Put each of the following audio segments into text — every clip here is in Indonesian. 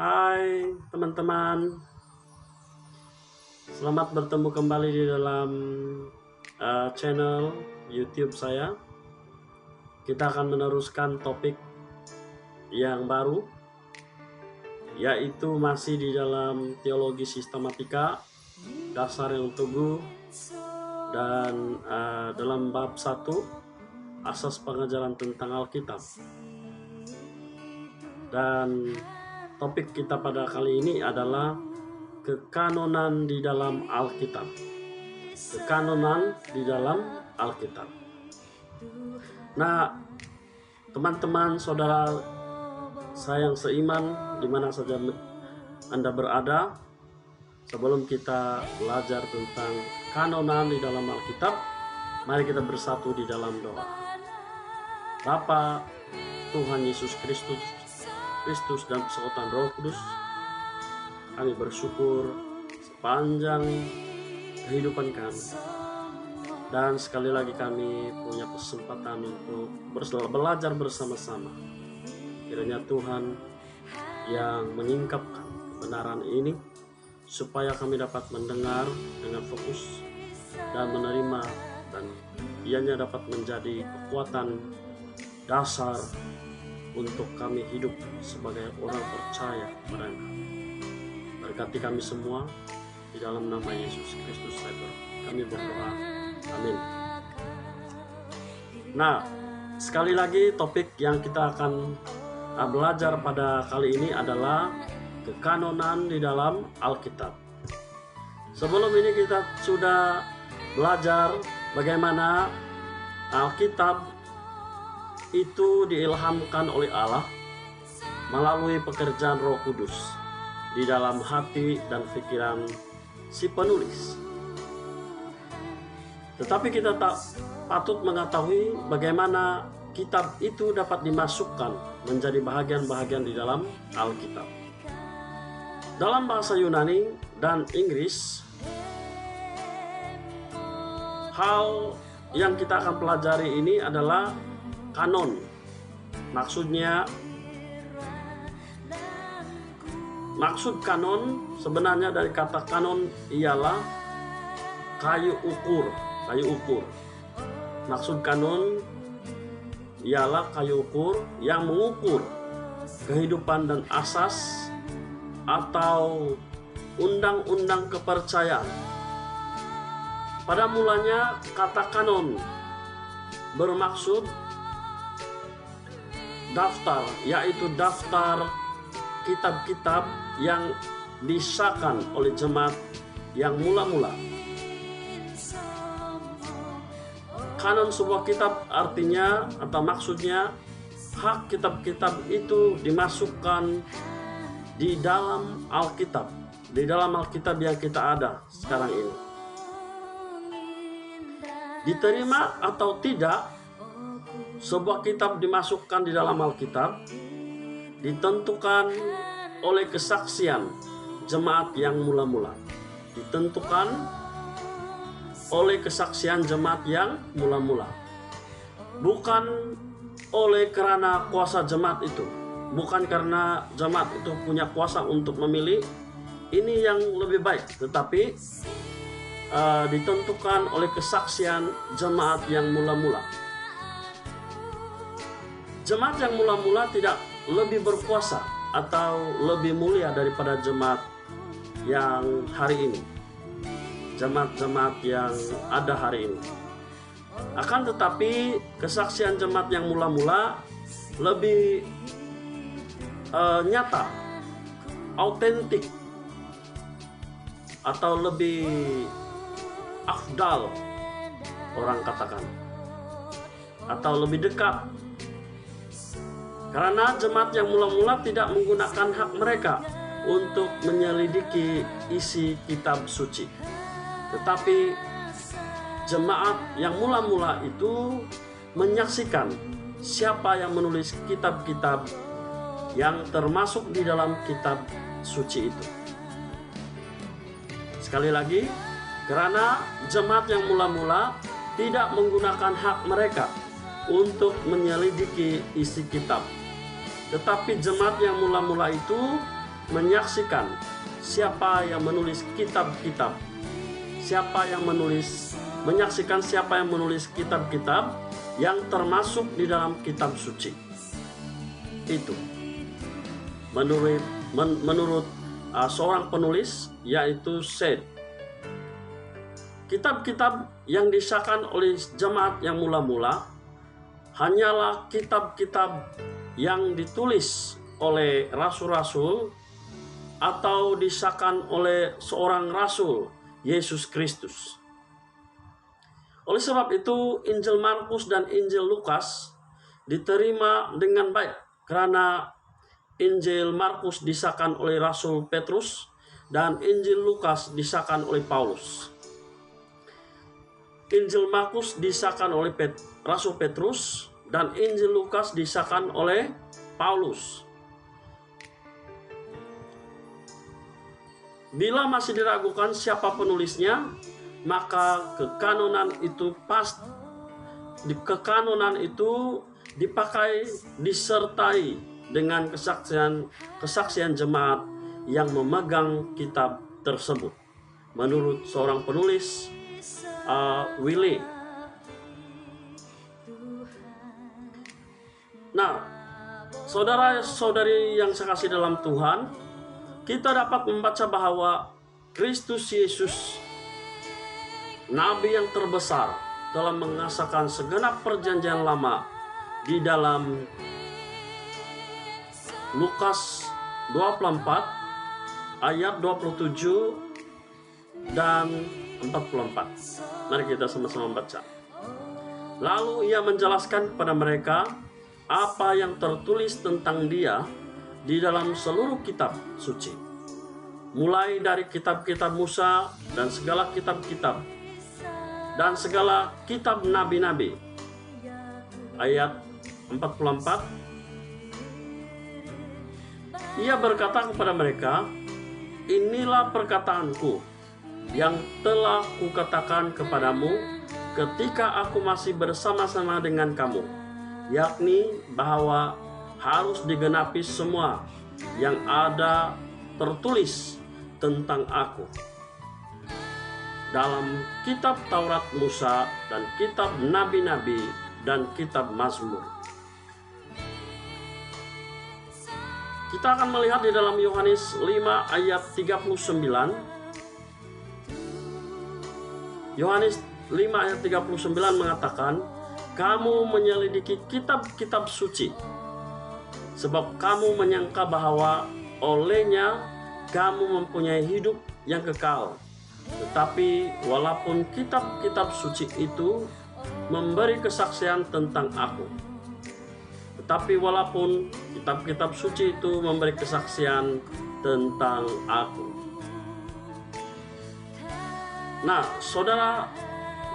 Hai teman-teman, selamat bertemu kembali di dalam channel YouTube saya. Kita akan meneruskan topik yang baru, yaitu masih di dalam teologi sistematika, dasar yang teguh, dan dalam bab 1, asas pengajaran tentang Alkitab. Dan topik kita pada kali ini adalah kekanonan di dalam Alkitab. Kekanonan di dalam Alkitab. Nah, teman-teman, saudara saya yang seiman, di mana saja Anda berada, sebelum kita belajar tentang kanonan di dalam Alkitab, mari kita bersatu di dalam doa. Bapa Tuhan Yesus Kristus dan persekutuan Roh Kudus, kami bersyukur sepanjang kehidupan kami, dan sekali lagi kami punya kesempatan untuk belajar bersama-sama. Kiranya Tuhan yang menyingkapkan kebenaran ini, supaya kami dapat mendengar dengan fokus dan menerima, dan ianya dapat menjadi kekuatan dasar untuk kami hidup sebagai orang percaya kepada Engkau. Berkati kami semua, di dalam nama Yesus Kristus kami berdoa. Amin. Nah, sekali lagi topik yang kita akan belajar pada kali ini adalah kekanonan di dalam Alkitab. Sebelum ini kita sudah belajar bagaimana Alkitab itu diilhamkan oleh Allah melalui pekerjaan Roh Kudus di dalam hati dan pikiran si penulis. Tetapi kita tak patut mengetahui bagaimana kitab itu dapat dimasukkan menjadi bahagian-bahagian di dalam Alkitab. Dalam bahasa Yunani dan Inggris, hal yang kita akan pelajari ini adalah kanon. Maksud kanon sebenarnya dari kata kanon ialah kayu ukur. Maksud kanon ialah kayu ukur yang mengukur kehidupan dan asas atau undang-undang kepercayaan. Pada mulanya kata kanon bermaksud daftar, yaitu daftar kitab-kitab yang disahkan oleh jemaat yang mula-mula. Kanon sebuah kitab artinya atau maksudnya hak kitab-kitab itu dimasukkan di dalam Alkitab, yang kita ada sekarang ini. Diterima atau tidak sebuah kitab dimasukkan di dalam Alkitab ditentukan oleh kesaksian jemaat yang mula-mula. Bukan oleh karena kuasa jemaat itu. Bukan karena jemaat itu punya kuasa untuk memilih ini yang lebih baik, tetapi ditentukan oleh kesaksian jemaat yang mula-mula. Jemaat yang mula-mula tidak lebih berkuasa atau lebih mulia daripada jemaat yang hari ini, jemaat-jemaat yang ada hari ini. Akan tetapi kesaksian jemaat yang mula-mula lebih nyata, autentik, atau lebih afdal orang katakan, atau lebih dekat. Karena jemaat yang mula-mula tidak menggunakan hak mereka untuk menyelidiki isi kitab suci. Tetapi jemaat yang mula-mula itu menyaksikan siapa yang menulis kitab-kitab yang termasuk di dalam kitab suci itu. Sekali lagi, karena jemaat yang mula-mula tidak menggunakan hak mereka untuk menyelidiki isi kitab. Tetapi jemaat yang mula-mula itu menyaksikan siapa yang menulis kitab-kitab, menyaksikan siapa yang menulis kitab-kitab yang termasuk di dalam kitab suci. Itu menurut seorang penulis, yaitu Seth. Kitab-kitab yang disahkan oleh jemaat yang mula-mula hanyalah kitab-kitab yang ditulis oleh rasul-rasul atau disahkan oleh seorang rasul, Yesus Kristus. Oleh sebab itu, Injil Markus dan Injil Lukas diterima dengan baik karena Injil Markus disahkan oleh Rasul Petrus dan Injil Lukas disahkan oleh Paulus. Injil Markus disahkan oleh Rasul Petrus dan Injil Lukas disahkan oleh Paulus. Bila masih diragukan siapa penulisnya, maka kekanonan itu dipakai disertai dengan kesaksian jemaat yang memegang kitab tersebut. Menurut seorang penulis, Wiley. Nah, saudara-saudari yang saya kasih dalam Tuhan, kita dapat membaca bahwa Kristus Yesus, Nabi yang terbesar, telah mengesahkan segenap perjanjian lama di dalam Lukas 24 ayat 27 dan 44. Mari kita sama-sama baca. Lalu ia menjelaskan kepada mereka apa yang tertulis tentang dia di dalam seluruh kitab suci, mulai dari kitab-kitab Musa dan segala kitab-kitab dan segala kitab nabi-nabi. Ayat 44, ia berkata kepada mereka, inilah perkataanku yang telah kukatakan kepadamu ketika aku masih bersama-sama dengan kamu, yakni bahwa harus digenapi semua yang ada tertulis tentang aku dalam kitab Taurat Musa dan kitab nabi-nabi dan kitab Mazmur. Kita akan melihat di dalam Yohanes 5 ayat 39. Yohanes 5 ayat 39 mengatakan, kamu menyelidiki kitab-kitab suci, sebab kamu menyangka bahwa olehnya kamu mempunyai hidup yang kekal. Tetapi walaupun kitab-kitab suci itu memberi kesaksian tentang aku, tetapi walaupun kitab-kitab suci itu memberi kesaksian tentang aku. Nah, saudara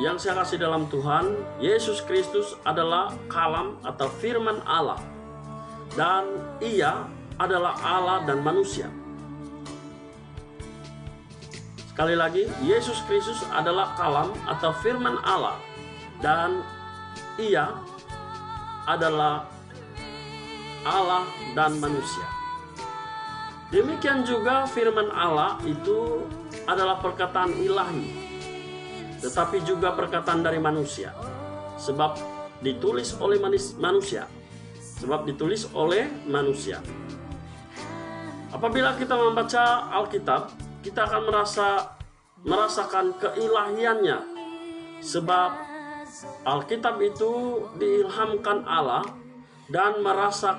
yang saya kasih dalam Tuhan, Yesus Kristus adalah kalam atau firman Allah, dan ia adalah Allah dan manusia. Sekali lagi, Yesus Kristus adalah kalam atau firman Allah, dan ia adalah Allah dan manusia. Demikian juga firman Allah itu adalah perkataan ilahi, tetapi juga perkataan dari manusia, sebab ditulis oleh manusia. Apabila kita membaca Alkitab, kita akan merasakan keilahiannya, sebab Alkitab itu diilhamkan Allah, dan merasa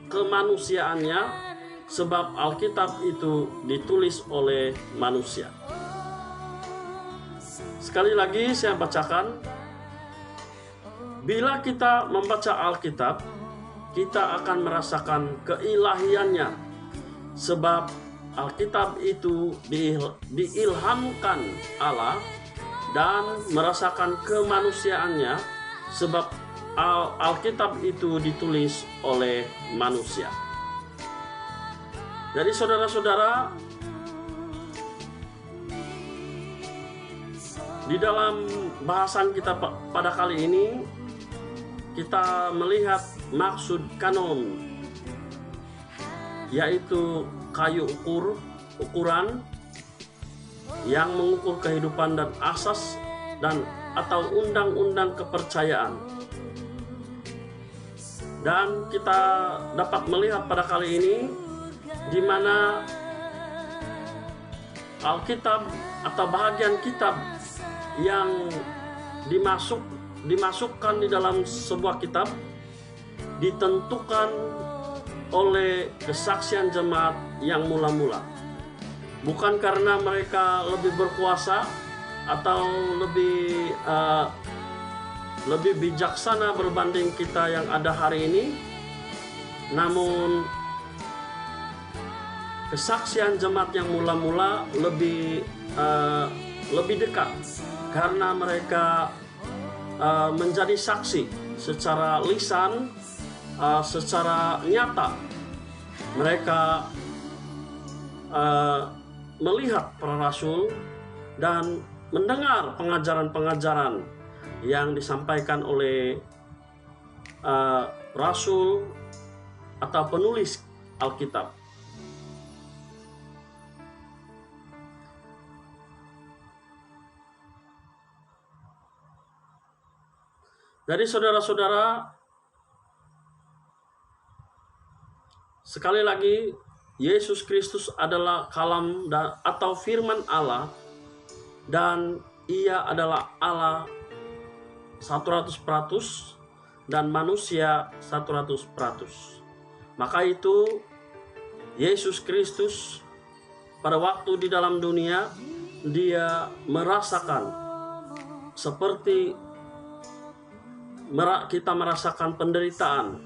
kemanusiaannya, sebab Alkitab itu ditulis oleh manusia. Sekali lagi saya bacakan, bila kita membaca Alkitab, kita akan merasakan keilahiannya, sebab Alkitab itu diilhamkan Allah, dan merasakan kemanusiaannya, sebab Alkitab itu ditulis oleh manusia. Jadi saudara-saudara, di dalam bahasan kita pada kali ini, kita melihat maksud kanon. yaitu kayu ukuran yang mengukur kehidupan dan asas dan atau undang-undang kepercayaan. Dan kita dapat melihat pada kali ini di mana Alkitab atau bahagian kitab yang dimasukkan di dalam sebuah kitab ditentukan oleh kesaksian jemaat yang mula-mula. Bukan karena mereka lebih berkuasa atau lebih bijaksana berbanding kita yang ada hari ini, namun kesaksian jemaat yang mula-mula lebih dekat karena mereka menjadi saksi secara lisan, secara nyata. Mereka melihat para rasul dan mendengar pengajaran-pengajaran yang disampaikan oleh rasul atau penulis Alkitab. Jadi saudara-saudara, sekali lagi Yesus Kristus adalah kalam atau firman Allah, dan ia adalah Allah 100% dan manusia 100%. Maka itu Yesus Kristus pada waktu di dalam dunia, dia merasakan seperti kita merasakan penderitaan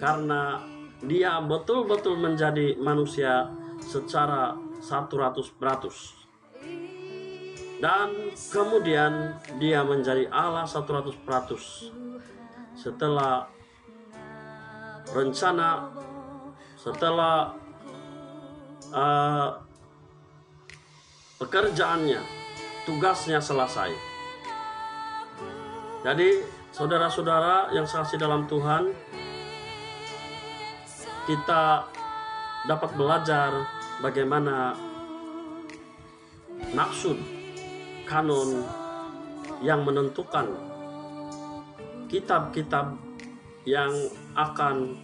karena dia betul-betul menjadi manusia secara 100%. Dan kemudian dia menjadi Allah 100% setelah rencana, setelah pekerjaannya, tugasnya selesai. Jadi saudara-saudara yang kasih dalam Tuhan, kita dapat belajar bagaimana maksud kanon yang menentukan kitab-kitab yang akan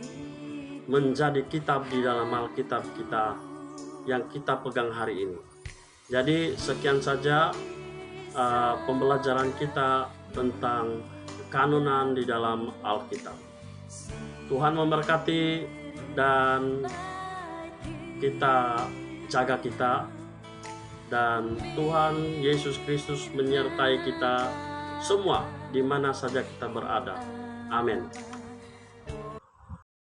menjadi kitab di dalam Alkitab kita yang kita pegang hari ini. Jadi sekian saja pembelajaran kita tentang kanonan di dalam Alkitab. Tuhan memberkati dan kita jaga kita, dan Tuhan Yesus Kristus menyertai kita semua di mana saja kita berada. Amin.